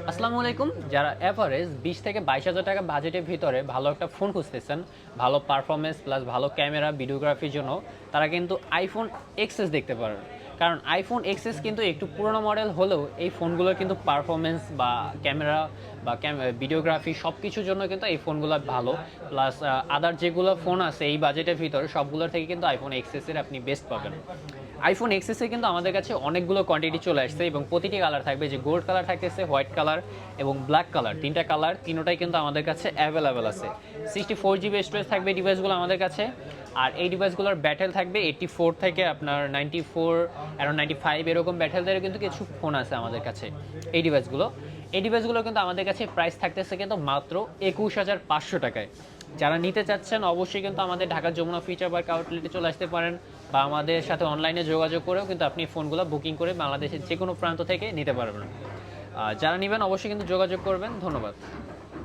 আসসালামু আলাইকুম। যারা এভারেজ 20 থেকে 22,000 টাকা বাজেটের ভিতরে ভালো একটা ফোন খুঁজতেছেন, ভালো পারফরমেন্স প্লাস ভালো ক্যামেরা ভিডিওগ্রাফির জন্য, তারা কিন্তু আইফোন এক্সএস দেখতে পারেন। কারণ আইফোন এক্সএস কিন্তু একটু পুরনো মডেল হলেও এই ফোনগুলোর কিন্তু পারফরমেন্স বা ক্যামেরা বা ভিডিওগ্রাফি সব কিছুর জন্য কিন্তু এই ফোনগুলো ভালো। প্লাস আদার যেগুলো ফোন আছে এই বাজেটের ভিতরে সবগুলোর থেকে কিন্তু আইফোন এক্সএসের আপনি বেস্ট পাবেন। আইফোন এক্সএসে কিন্তু আমাদের কাছে অনেকগুলো কোয়ান্টিটি চলে আসছে এবং প্রতিটি কালার থাকবে, যে গোল্ড কালার থাকতেছে, হোয়াইট কালার এবং ব্ল্যাক কালার, তিনটা কালার, তিনোটাই কিন্তু আমাদের কাছে অ্যাভেলেবেল আছে। 64 GB স্টোরেজ থাকবে এই ডিভাইসগুলো আমাদের কাছে। আর এই ডিভাইসগুলোর ব্যাটেল থাকবে 84 থেকে আপনার 94, অ্যারাউন্ড 95 এরকম ব্যাটেলদের কিন্তু কিছু ফোন আছে আমাদের কাছে। এই ডিভাইসগুলো কিন্তু আমাদের কাছে প্রাইস থাকতেছে কিন্তু মাত্র 21,500 টাকায়। যারা নিতে চাচ্ছেন অবশ্যই কিন্তু আমাদের ঢাকা যমুনা ফিউচার পার্ক আউটলেটে চলে আসতে পারেন, বা আমাদের সাথে অনলাইনে যোগাযোগ করেও কিন্তু আপনি ফোনগুলো বুকিং করে বাংলাদেশের যে কোনো প্রান্ত থেকে নিতে পারবেন। যারা নেবেন অবশ্যই কিন্তু যোগাযোগ করবেন। ধন্যবাদ।